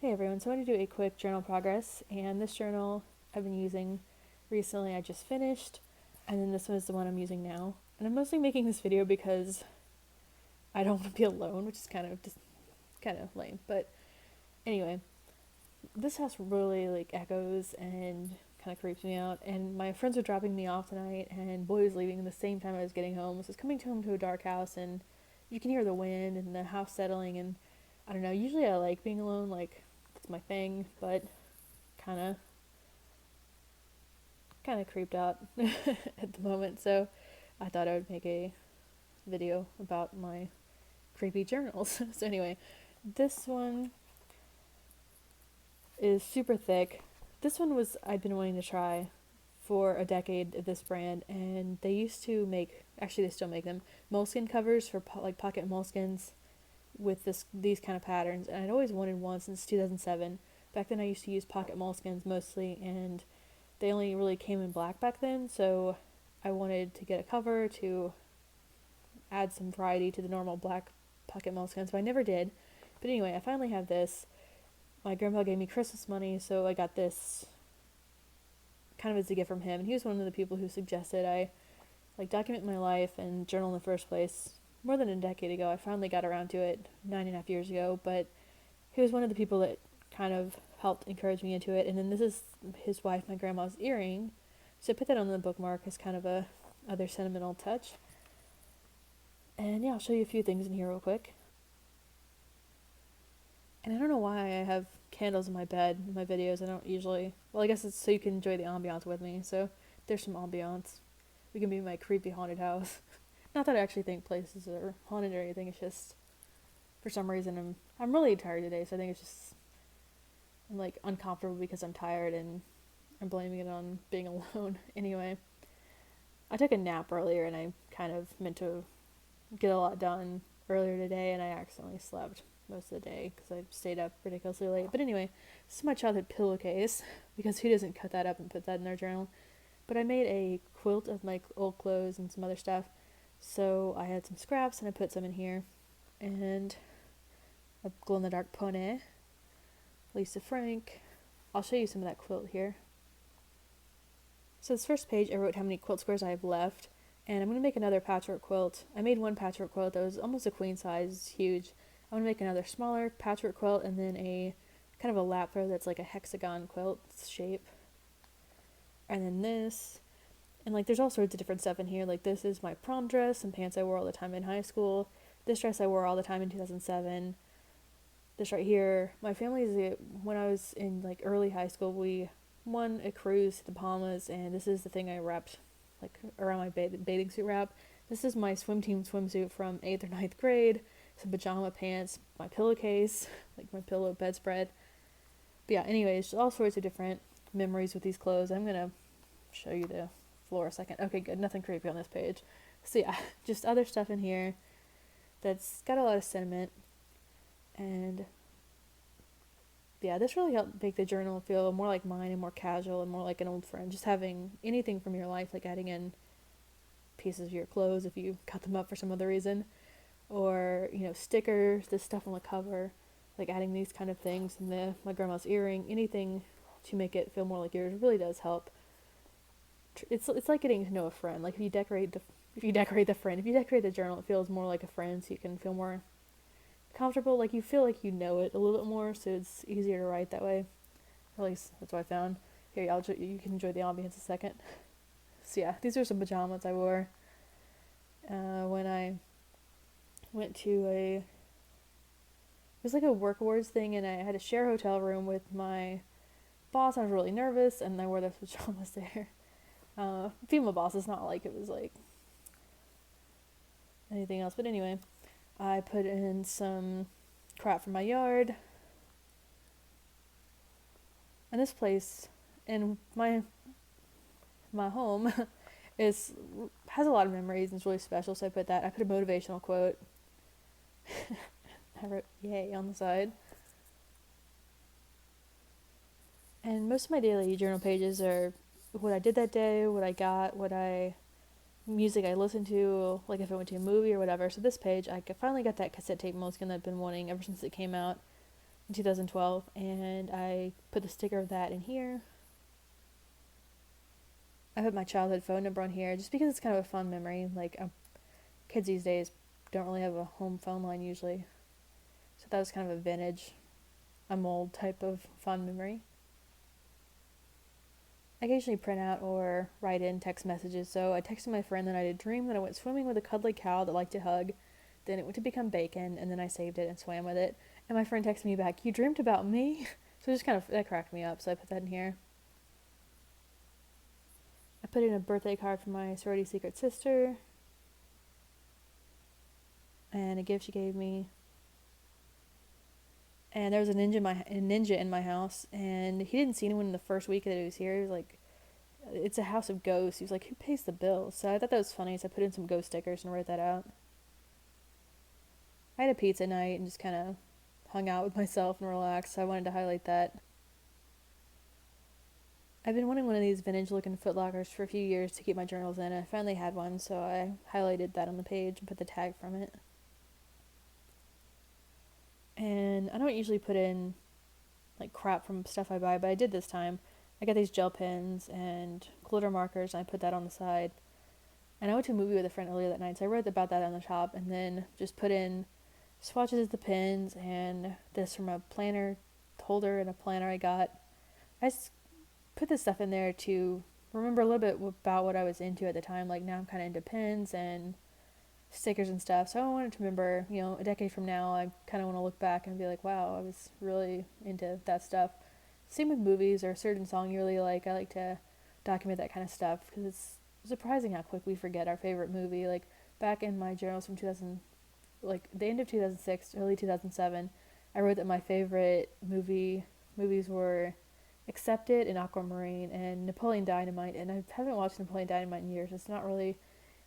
Hey everyone, so I want to do a quick journal progress, and this journal I've been using recently, I just finished, and then this one is the one I'm using now. And I'm mostly making this video because I don't want to be alone, which is kind of lame. But anyway, this house really echoes and kind of creeps me out. And my friends are dropping me off tonight, and boy was leaving the same time I was getting home. So it's coming home to a dark house, and you can hear the wind and the house settling. And I don't know. Usually I like being alone, it's my thing, but kind of creeped out at the moment. So I thought I would make a video about my creepy journals. So anyway, this one is super thick. This one was I'd been wanting to try for a decade of this brand, and they used to make, actually they still make them, moleskin covers for pocket moleskins with these kind of patterns, and I'd always wanted one since 2007. Back then I used to use pocket moleskins mostly, and they only really came in black back then, so I wanted to get a cover to add some variety to the normal black pocket moleskins, but I never did. But anyway, I finally have this. My grandpa gave me Christmas money, so I got this kind of as a gift from him, and he was one of the people who suggested I document my life and journal in the first place more than a decade ago. I finally got around to it 9.5 years ago, but he was one of the people that kind of helped encourage me into it. And then this is his wife, my grandma's earring, so I put that on the bookmark as kind of a other sentimental touch. And yeah, I'll show you a few things in here real quick. And I don't know why I have candles in my bed in my videos. I don't usually, well, I guess it's so you can enjoy the ambiance with me, so there's some ambiance. We can be in my creepy haunted house. Not that I actually think places are haunted or anything, it's just for some reason I'm really tired today, so I think it's just I'm uncomfortable because I'm tired, and I'm blaming it on being alone. Anyway, I took a nap earlier, and I kind of meant to get a lot done earlier today, and I accidentally slept most of the day because I stayed up ridiculously late. But anyway, this is my childhood pillowcase, because who doesn't cut that up and put that in their journal? But I made a quilt of my old clothes and some other stuff, so I had some scraps and I put some in here, and a glow-in-the-dark pony, Lisa Frank. I'll show you some of that quilt here. So this first page I wrote how many quilt squares I have left, and I'm going to make another patchwork quilt. I made one patchwork quilt that was almost a queen size, it's huge. I'm going to make another smaller patchwork quilt, and then a kind of a lap throw that's like a hexagon quilt shape. And then this, and there's all sorts of different stuff in here. This is my prom dress and pants I wore all the time in high school. This dress I wore all the time in 2007. This right here, my family when I was in early high school, we won a cruise to the Bahamas, and this is the thing I wrapped around my bathing suit wrap. This is my swim team swimsuit from 8th or 9th grade. Some pajama pants, my pillowcase, my pillow bedspread. But yeah, anyways, all sorts of different memories with these clothes. I'm gonna show you the floor a second. Okay, good, nothing creepy on this page. So yeah, just other stuff in here that's got a lot of sentiment. And yeah, this really helped make the journal feel more like mine and more casual and more like an old friend. Just having anything from your life, adding in pieces of your clothes if you cut them up for some other reason, or stickers, this stuff on the cover, adding these kind of things, and my grandma's earring, anything to make it feel more like yours really does help. It's like getting to know a friend. If you decorate the journal, it feels more like a friend, so you can feel more comfortable. You feel like you know it a little bit more, so it's easier to write that way. At least that's what I found. Here, you can enjoy the ambience a second. So yeah, these are some pajamas I wore when I went to it was a work awards thing, and I had to share a hotel room with my boss. I was really nervous, and I wore those pajamas there. Female boss, it's not like it was anything else, but anyway, I put in some crap from my yard. And this place in my home has a lot of memories and it's really special, so I put a motivational quote. I wrote "yay" on the side. And most of my daily journal pages are what I did that day, what I got, music I listened to, if I went to a movie or whatever. So this page, I finally got that cassette tape moleskin that I've been wanting ever since it came out. in 2012, and I put the sticker of that in here. I put my childhood phone number on here just because it's kind of a fun memory. Like, kids these days don't really have a home phone line usually. So that was kind of a vintage, I'm old type of fun memory. I occasionally print out or write in text messages. So I texted my friend that I had a dream that I went swimming with a cuddly cow that liked to hug. Then it went to become bacon, and then I saved it and swam with it. And my friend texted me back, "You dreamed about me?" So it just kind of, that cracked me up, so I put that in here. I put in a birthday card for my sorority secret sister, and a gift she gave me. And there was a ninja in my house, and he didn't see anyone in the first week that he was here. He was like, "It's a house of ghosts." He was like, "Who pays the bills?" So I thought that was funny, so I put in some ghost stickers and wrote that out. I had a pizza night and just kind of hung out with myself and relaxed, so I wanted to highlight that. I've been wanting one of these vintage looking footlockers for a few years to keep my journals in. I finally had one, so I highlighted that on the page and put the tag from it. And I don't usually put in like crap from stuff I buy, but I did this time. I got these gel pens and glitter markers, and I put that on the side. And I went to a movie with a friend earlier that night, so I wrote about that on the top, and then just put in swatches of the pens and this from a planner holder and a planner I got. I just put this stuff in there to remember a little bit about what I was into at the time. Like, now I'm kind of into pens and stickers and stuff, so I wanted to remember, a decade from now, I kind of want to look back and be like, wow, I was really into that stuff. Same with movies or a certain song you really like. I like to document that kind of stuff because it's surprising how quick we forget our favorite movie. Like, back in my journals from 2000, like the end of 2006, early 2007, I wrote that my favorite movies were Accepted and Aquamarine and Napoleon Dynamite, and I haven't watched Napoleon Dynamite in years. It's not really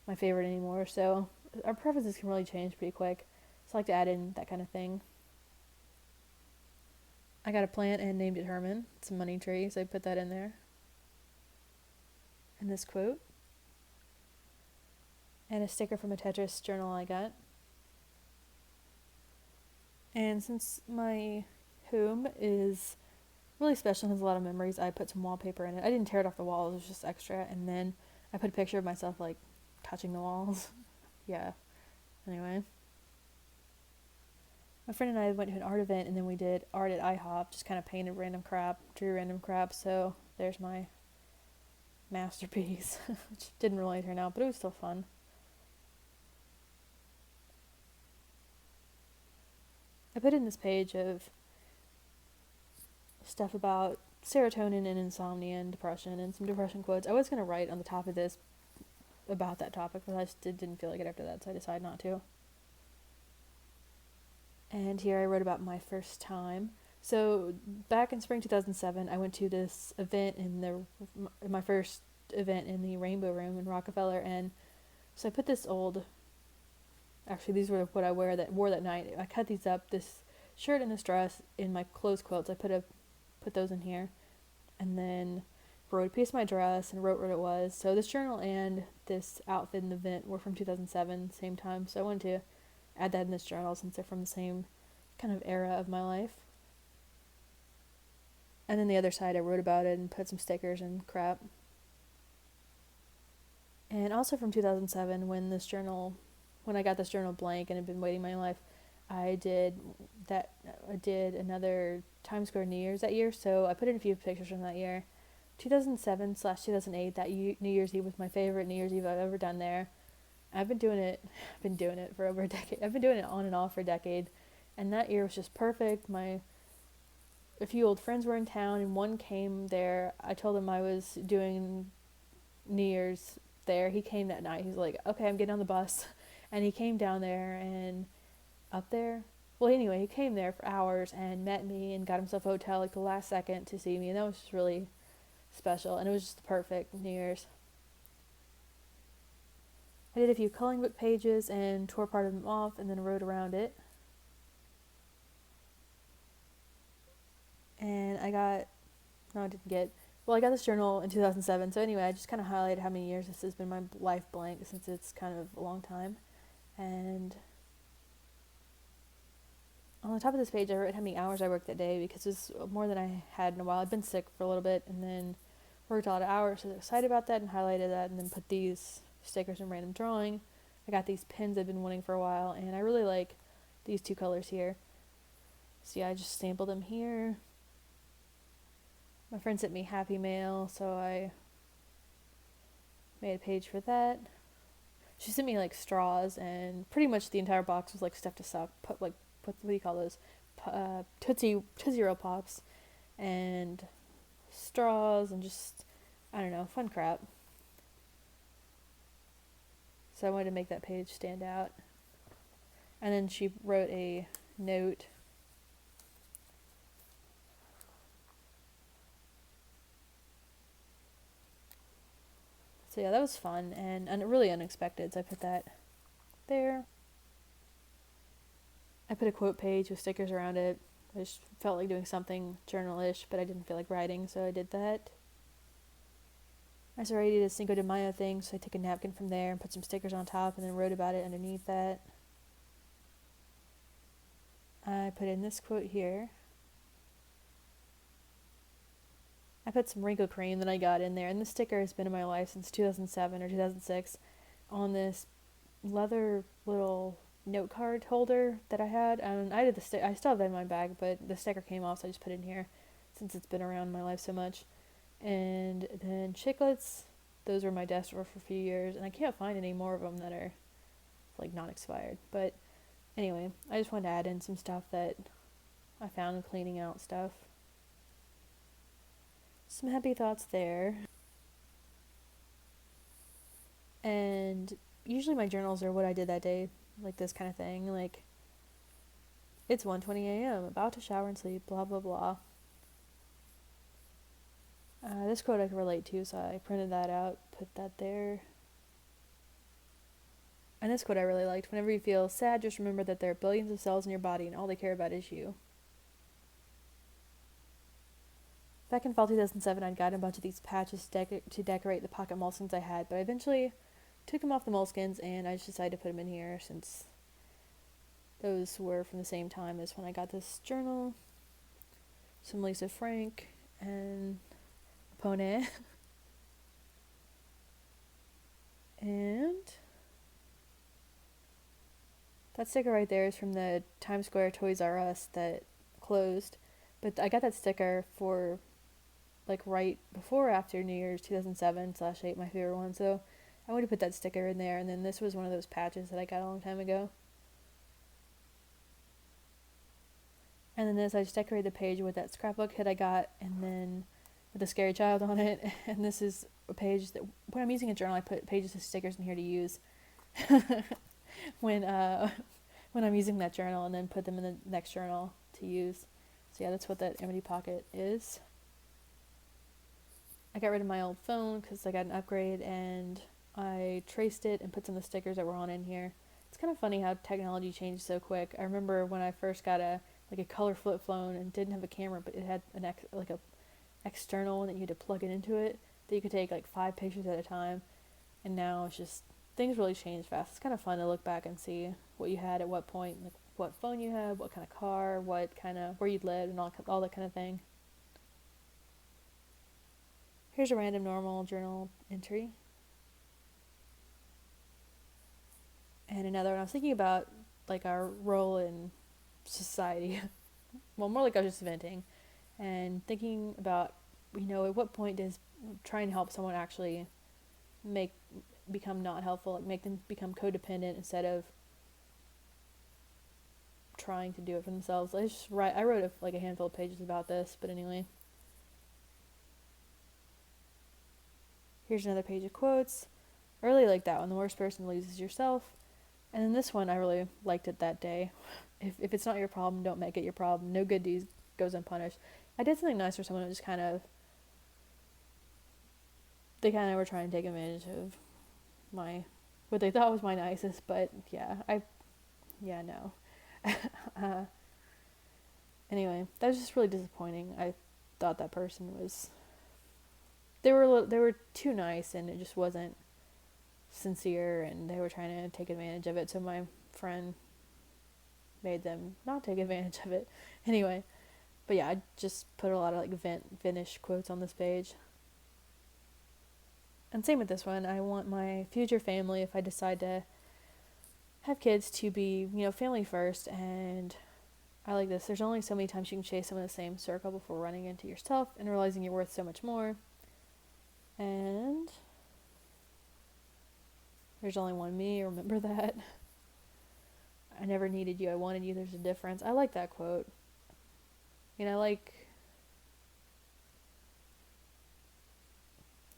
my favorite anymore, so our preferences can really change pretty quick. So I like to add in that kind of thing. I got a plant and named it Herman. It's a money tree, so I put that in there. And this quote. And a sticker from a Tetris journal I got. And since my home is really special and has a lot of memories, I put some wallpaper in it. I didn't tear it off the walls, it was just extra. And then I put a picture of myself, like, touching the walls. Yeah. Anyway. My friend and I went to an art event, and then we did art at IHOP, just kind of painted random crap, drew random crap, so there's my masterpiece, which didn't really turn out, but it was still fun. I put in this page of stuff about serotonin and insomnia and depression, and some depression quotes. I was going to write on the top of this about that topic, but I just didn't feel like it after that, so I decided not to. And here I wrote about my first time. So back in spring 2007, I went to this event my first event in the Rainbow Room in Rockefeller, and so I put this actually these were what I wore that night. I cut these up, this shirt and this dress, in my clothes quilts. I put those in here, and then wrote a piece of my dress and wrote what it was. So this journal and this outfit in the event were from 2007, same time. So I wanted to add that in this journal since they're from the same kind of era of my life. And then the other side I wrote about it and put some stickers and crap. And also from 2007, when I got this journal blank and had been waiting my life, I did another Times Square New Year's that year, so I put in a few pictures from that year. 2007/2008, that New Year's Eve was my favorite New Year's Eve I've ever done there. I've been doing it for over a decade. I've been doing it on and off for a decade, and that year was just perfect. A few old friends were in town, and one came there. I told him I was doing New Year's there. He came that night. He's like, "Okay, I'm getting on the bus," and he came down there and up there. Well, anyway, he came there for hours and met me and got himself a hotel like the last second to see me, and that was just really special, and it was just the perfect New Year's. I did a few coloring book pages and tore part of them off and then wrote around it. And I got this journal in 2007. So anyway, I just kind of highlighted how many years this has been my life blank, since it's kind of a long time. And On the top of this page, I wrote how many hours I worked that day because it was more than I had in a while. I'd been sick for a little bit and then worked a lot of hours, so I was excited about that and highlighted that and then put these stickers in random drawing. I got these pins I've been wanting for a while, and I really like these two colors here. So yeah, I just sampled them here. My friend sent me Happy Mail, so I made a page for that. She sent me like straws, and pretty much the entire box was like stuff to suck. Put what do you call those? Tootsie Roll Pops, and straws, and just, I don't know, fun crap. So I wanted to make that page stand out. And then she wrote a note. So yeah, that was fun and really unexpected, so I put that there. I put a quote page with stickers around it. I just felt like doing something journal-ish, but I didn't feel like writing, so I did that. I was already did a Cinco de Mayo thing, so I took a napkin from there and put some stickers on top and then wrote about it underneath that. I put in this quote here. I put some wrinkle cream that I got in there, and this sticker has been in my life since 2007 or 2006 on this leather little note card holder that I had. And I still have that in my bag, but the sticker came off, so I just put it in here since it's been around in my life so much. And then chiclets, those were my desk drawer for a few years, and I can't find any more of them that are like not expired. But anyway, I just wanted to add in some stuff that I found cleaning out stuff. Some happy thoughts there. And usually my journals are what I did that day, like this kind of thing, like it's 1:20 a.m., about to shower and sleep, blah blah blah. This quote I can relate to, so I printed that out, put that there. And this quote I really liked: whenever you feel sad, just remember that there are billions of cells in your body and all they care about is you. Back in fall 2007, I'd gotten a bunch of these patches to decorate the pocket moleskins I had, but I eventually took them off the moleskins and I just decided to put them in here since those were from the same time as when I got this journal. Some Lisa Frank and Pone. And that sticker right there is from the Times Square Toys R Us that closed. But I got that sticker for like right before or after New Year's 2007/8, my favorite one. So I wanted to put that sticker in there. And then this was one of those patches that I got a long time ago. And then this, I just decorated the page with that scrapbook hit I got, and then with a scary child on it. And this is a page that, when I'm using a journal, I put pages of stickers in here to use when I'm using that journal, and then put them in the next journal to use. So yeah, that's what that empty pocket is. I got rid of my old phone because I got an upgrade, and I traced it and put some of the stickers that were on in here. It's kind of funny how technology changed so quick. I remember when I first got a color flip phone and didn't have a camera, but it had a external one that you had to plug it into it, that you could take like 5 pictures at a time. And now it's just, things really change fast. It's kind of fun to look back and see what you had at what point, like what phone you had, what kind of car, what kind of, where you'd lived, and all that kind of thing. Here's a random normal journal entry. And another one, I was thinking about like our role in society. Well, more like I was just venting and thinking about, at what point does trying to help someone actually become not helpful, like make them become codependent instead of trying to do it for themselves. I wrote a handful of pages about this, but anyway. Here's another page of quotes. I really like that one. The worst person to lose is yourself. And then this one, I really liked it that day. If it's not your problem, don't make it your problem. No good deed goes unpunished. I did something nice for someone who just they kind of were trying to take advantage of what they thought was my nicest, but no. Anyway, that was just really disappointing. I thought that person was, they were too nice, and it just wasn't sincere, and they were trying to take advantage of it. So my friend made them not take advantage of it. Anyway, but yeah, I just put a lot of like vintage quotes on this page. And same with this one. I want my future family, if I decide to have kids, to be, family first. And I like this. There's only so many times you can chase someone in the same circle before running into yourself and realizing you're worth so much more. And there's only one me, remember that. I never needed you, I wanted you, there's a difference. I like that quote. I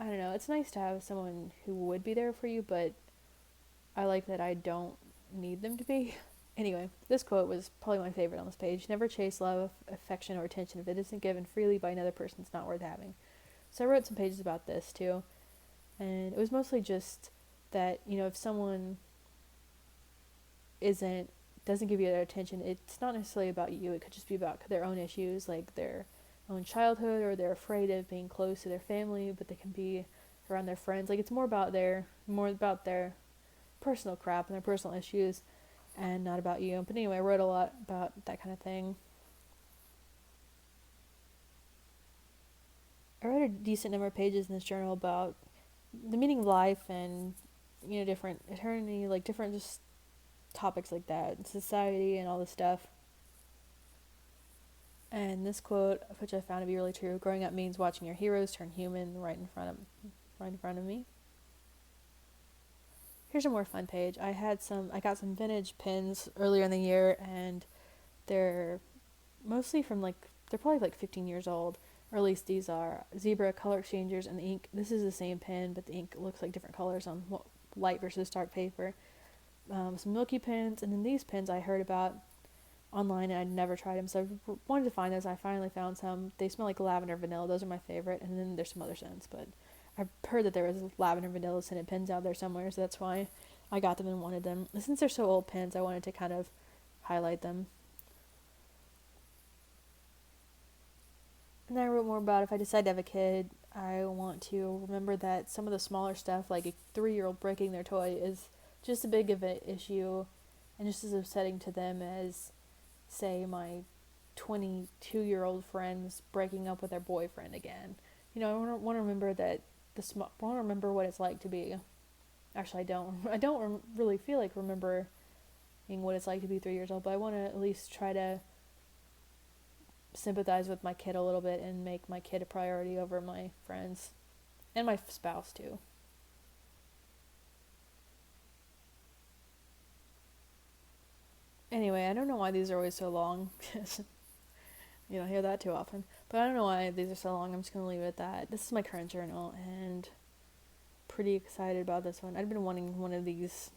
don't know, it's nice to have someone who would be there for you, but I like that I don't need them to be. Anyway, this quote was probably my favorite on this page. Never chase love, affection, or attention if it isn't given freely by another person. It's not worth having. So I wrote some pages about this too. And it was mostly just that, if someone doesn't give you their attention, it's not necessarily about you. It could just be about their own issues, like their own childhood, or they're afraid of being close to their family, but they can be around their friends. Like, it's more about their personal crap and their personal issues, and not about you. But anyway, I wrote a lot about that kind of thing. I wrote a decent number of pages in this journal about the meaning of life and, different eternity, like different just topics like that, society and all this stuff. And this quote, which I found to be really true: growing up means watching your heroes turn human right in front of me. Here's a more fun page. I got some vintage pins earlier in the year, and they're mostly they're probably like 15 years old, or at least these are zebra color exchangers, and the ink, this is the same pen, but the ink looks like different colors on light versus dark paper. Some Milky pens, and then these pens I heard about online and I'd never tried them, so I wanted to find those. I finally found some. They smell like lavender vanilla. Those are my favorite, and then there's some other scents, but I've heard that there was lavender vanilla scented pens out there somewhere, so that's why I got them and wanted them. And since they're so old pens, I wanted to kind of highlight them. And then I wrote more about if I decide to have a kid, I want to remember that some of the smaller stuff, like a 3-year-old breaking their toy, is just as big of an issue and just as upsetting to them as, say, my 22-year-old friends breaking up with their boyfriend again. I want to remember that I want to remember what it's like to be. Actually, I don't really feel like remembering what it's like to be 3 years old, but I want to at least try to sympathize with my kid a little bit and make my kid a priority over my friends and my spouse too. Anyway, I don't know why these are always so long. You don't hear that too often. But I don't know why these are so long. I'm just going to leave it at that. This is my current journal, and pretty excited about this one. I'd been wanting one of these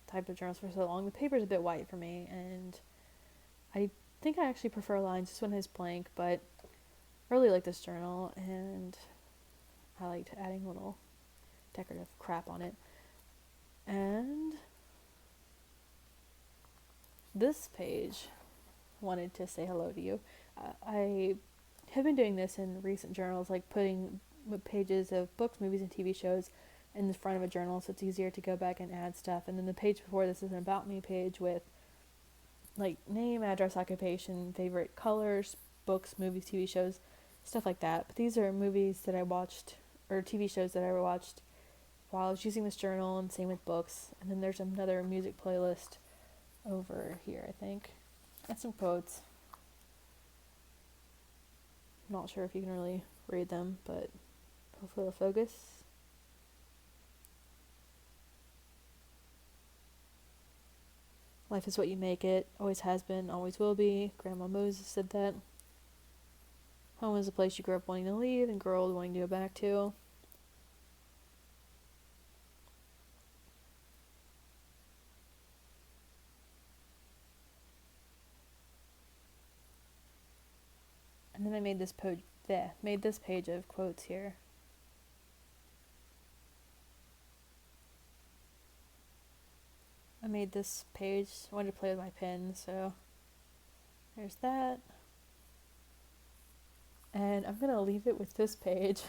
type of journals for so long. The paper's a bit white for me, and I think I actually prefer lines. This one is blank, but I really like this journal, and I liked adding little decorative crap on it. And this page wanted to say hello to you. I have been doing this in recent journals, like putting pages of books, movies, and TV shows in the front of a journal, so it's easier to go back and add stuff. And then the page before this is an About Me page with like name, address, occupation, favorite colors, books, movies, TV shows, stuff like that. But these are movies that I watched, or TV shows that I watched while I was using this journal, and same with books. And then there's another music playlist over here, I think. And some quotes. I'm not sure if you can really read them, but hopefully it'll focus. Life is what you make it. Always has been, always will be. Grandma Moses said that. Home is a place you grew up wanting to leave and grow old wanting to go back to. And then I made this page of quotes here. I made this page. I wanted to play with my pen, so there's that. And I'm gonna leave it with this page.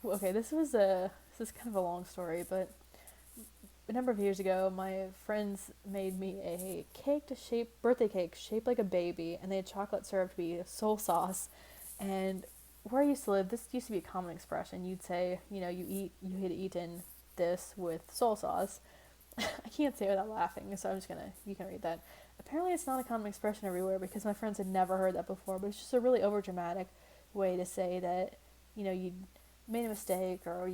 Okay, this is kind of a long story, but a number of years ago, my friends made me a birthday cake shaped like a baby, and they had chocolate syrup to be soul sauce. And where I used to live, this used to be a common expression. You'd say, you had eaten this with soul sauce. I can't say it without laughing, so you can read that. Apparently, it's not a common expression everywhere because my friends had never heard that before, but it's just a really overdramatic way to say that, you'd made a mistake, or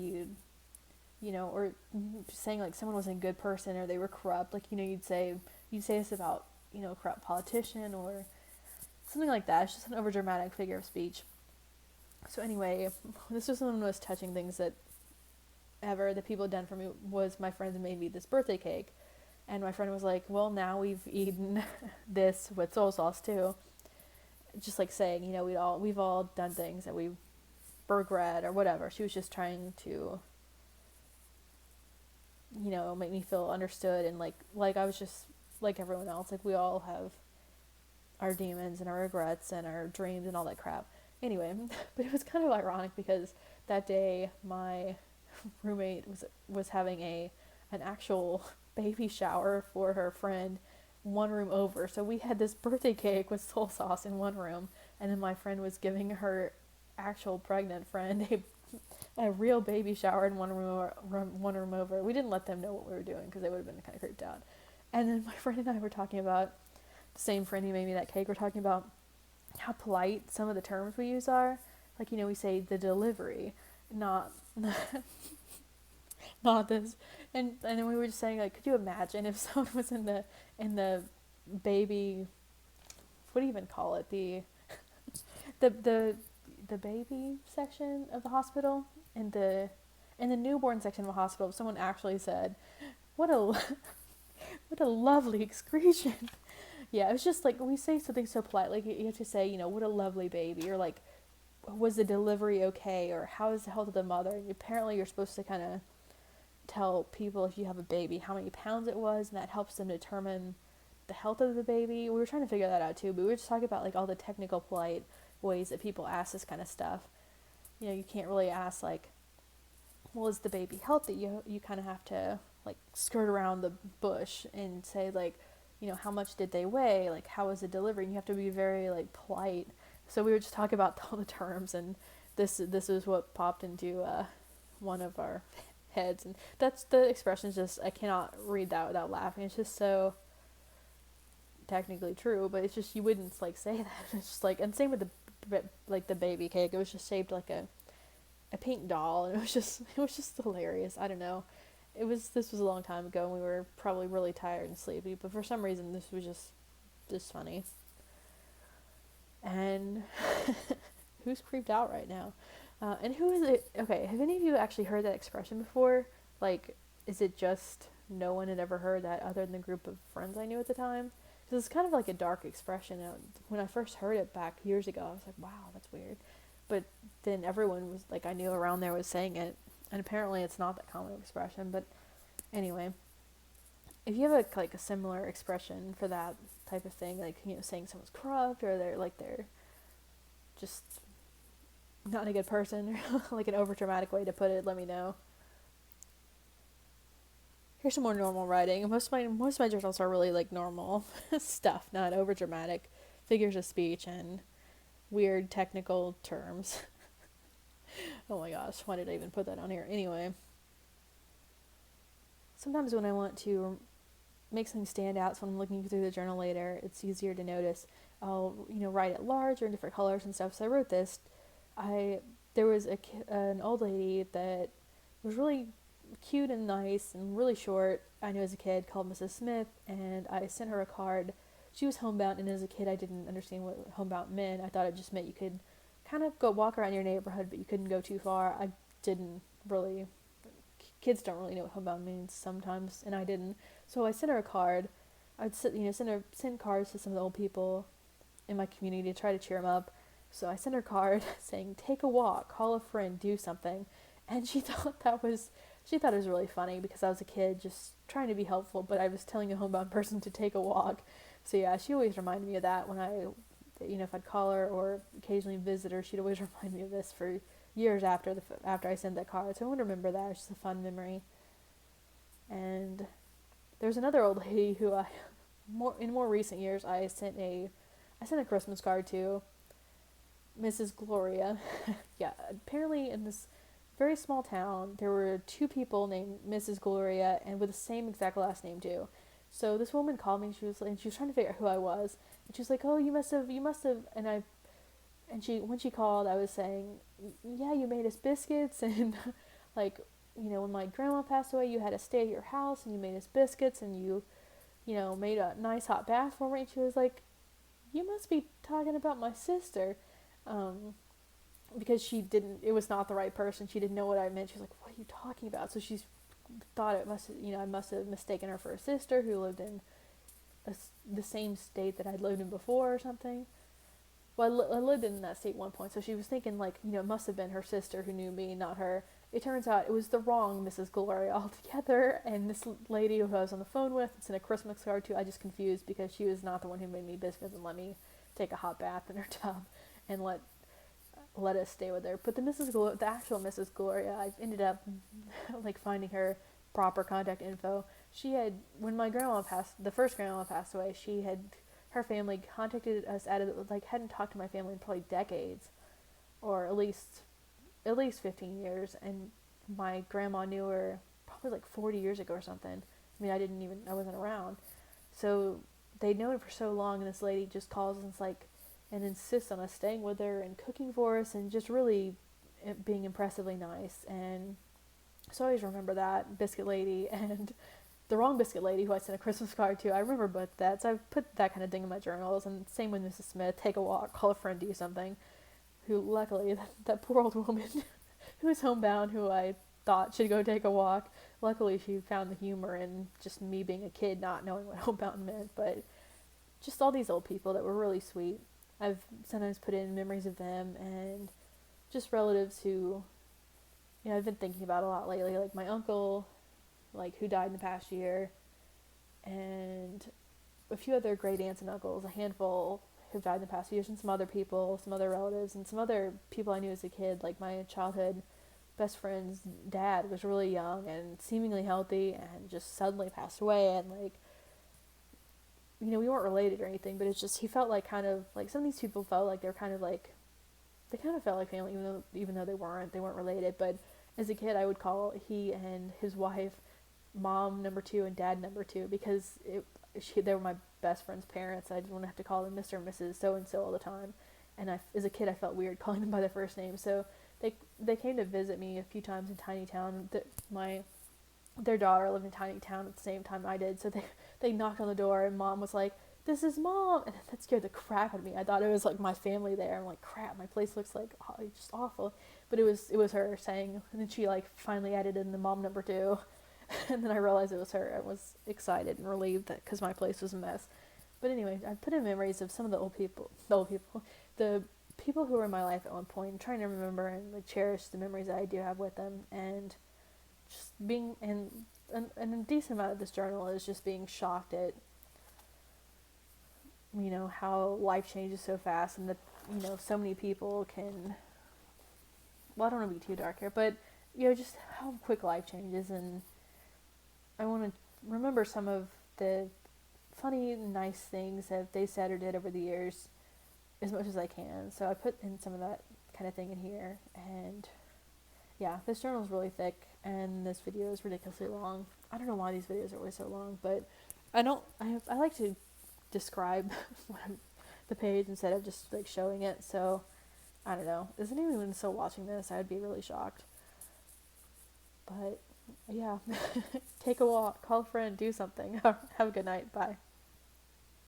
or saying like someone wasn't a good person or they were corrupt. Like, you'd say this about, a corrupt politician or something like that. It's just an overdramatic figure of speech. So anyway, this was one of the most touching things that people had done for me was my friends made me this birthday cake. And my friend was like, well, now we've eaten this with soul sauce too. Just like saying, we've all done things that we regret or whatever. She was just trying to, make me feel understood, and like I was just like everyone else. Like, we all have our demons and our regrets and our dreams and all that crap. Anyway, but it was kind of ironic because that day my roommate was having an actual baby shower for her friend one room over. So we had this birthday cake with soul sauce in one room, and then my friend was giving her actual pregnant friend a real baby shower in one room over. We didn't let them know what we were doing because they would have been kind of creeped out. And then my friend and I were talking about, the same friend who made me that cake, we're talking about how polite some of the terms we use are. Like, we say the delivery, not not this. And then we were just saying, like, could you imagine if someone was in the baby, what do you even call it? The baby section of the hospital, in the newborn section of the hospital, if someone actually said, what a lovely excretion. Yeah, it was just like, we say something so polite, like you have to say, what a lovely baby, or like, was the delivery okay, or how is the health of the mother? And apparently you're supposed to kind of tell people, if you have a baby, how many pounds it was, and that helps them determine the health of the baby. We were trying to figure that out too, but we were just talking about like all the technical polite ways that people ask this kind of stuff. You can't really ask like, well, is the baby healthy? You kind of have to like skirt around the bush and say like, how much did they weigh? Like, how was the delivery? And you have to be very like polite. So we were just talking about all the terms, and this is what popped into one of our heads, and that's the expression. Just, I cannot read that without laughing. It's just so technically true, but it's just, you wouldn't like say that. It's just like, and same with the baby cake. It was just shaped like a pink doll, and it was just hilarious. I don't know. This was a long time ago, and we were probably really tired and sleepy, but for some reason this was just funny. And who's creeped out right now? And who is it? Okay, have any of you actually heard that expression before? Like, is it just no one had ever heard that other than the group of friends I knew at the time? Because it's kind of like a dark expression. When I first heard it back years ago, I was like, wow, that's weird. But then everyone was like, I knew around there was saying it, and apparently it's not that common expression. But anyway, if you have a similar expression for that type of thing, like, saying someone's corrupt, or they're just not a good person, or like an over dramatic way to put it, let me know. Here's some more normal writing. Most of my journals are really like normal stuff, not over dramatic figures of speech and weird technical terms. Oh my gosh, why did I even put that on here? Anyway, sometimes when I want to make something stand out, so when I'm looking through the journal later, it's easier to notice. I'll write it large or in different colors and stuff. So I wrote this. There was an old lady that was really cute and nice and really short. I knew as a kid, called Mrs. Smith, and I sent her a card. She was homebound, and as a kid I didn't understand what homebound meant. I thought it just meant you could kind of go walk around your neighborhood, but you couldn't go too far. I didn't really, kids don't really know what homebound means sometimes, and I didn't. So I sent her a card. I'd send cards to some of the old people in my community to try to cheer them up. So I sent her a card saying, take a walk, call a friend, do something. And she thought it was really funny because I was a kid just trying to be helpful, but I was telling a homebound person to take a walk. So yeah, she always reminded me of that when if I'd call her or occasionally visit her, she'd always remind me of this for years after I sent that card. So I want to remember that. It's just a fun memory. And there's another old lady who in more recent years, I sent a Christmas card to, Mrs. Gloria. Yeah, apparently in this very small town, there were two people named Mrs. Gloria and with the same exact last name too. So this woman called me and she was trying to figure out who I was. And she was like, "Oh, you must have," and when she called, I was saying, "Yeah, you made us biscuits and like, when my grandma passed away, you had us stay at your house and you made us biscuits and you made a nice hot bath for me." And she was like, "You must be talking about my sister." Um, because it was not the right person. She didn't know what I meant. She was like, "What are you talking about?" So she thought I must have mistaken her for a sister who lived in the same state that I'd lived in before or something. Well, I lived in that state at one point, so she was thinking like, it must have been her sister who knew me, not her. It turns out it was the wrong Mrs. Gloria altogether, and this lady who I was on the phone with, it's in a Christmas card too, I just confused because she was not the one who made me biscuits and let me take a hot bath in her tub and let us stay with her. But the actual Mrs. Gloria, I ended up like finding her proper contact info. She had, when the first grandma passed away, her family contacted us hadn't talked to my family in probably decades, or at least 15 years, and my grandma knew her probably like 40 years ago or something. I mean, I wasn't around. So they'd known her for so long, and this lady just calls and and insists on us staying with her and cooking for us and just really being impressively nice. And so I always remember that biscuit lady and the wrong biscuit lady who I sent a Christmas card to. I remember both that, so I've put that kind of thing in my journals. And same with Mrs. Smith, take a walk, call a friend, do something. Who luckily, that poor old woman who was homebound, who I thought should go take a walk, luckily she found the humor in just me being a kid not knowing what homebound meant. But just all these old people that were really sweet. I've sometimes put in memories of them and just relatives who, I've been thinking about a lot lately, like my uncle, like who died in the past year, and a few other great aunts and uncles, a handful who've died in the past years, and some other people, some other relatives, and some other people I knew as a kid, like my childhood best friend's dad was really young and seemingly healthy and just suddenly passed away. And we weren't related or anything, but it's just, he felt like kind of like some of these people felt like they kind of felt like family, even though they weren't related. But as a kid, I would call he and his wife mom number two and dad number two, because they were my best friend's parents. I didn't want to have to call them Mr. and Mrs. so and so all the time, and as a kid I felt weird calling them by their first name. So they came to visit me a few times in Tiny Town. Their daughter lived in Tiny Town at the same time I did, so they knocked on the door and Mom was like, "This is Mom," and that scared the crap out of me. I thought it was like my family there. I'm like, crap, my place looks like just awful. But it was her saying, and then she like finally added in the mom number two, and then I realized it was her. I was excited and relieved because my place was a mess. But anyway, I put in memories of some of the people who were in my life at one point, trying to remember and like cherish the memories that I do have with them, and just being and a decent amount of this journal is just being shocked at how life changes so fast, and that so many people can, well, I don't want to be too dark here, but just how quick life changes. And I want to remember some of the funny, nice things that they said or did over the years as much as I can. So I put in some of that kind of thing in here. And yeah, this journal is really thick, and this video is ridiculously long. I don't know why these videos are always so long, but I like to describe the page instead of just like showing it. So I don't know. Isn't anyone still watching this? I'd be really shocked. But yeah, take a walk, call a friend, do something. Have a good night. Bye.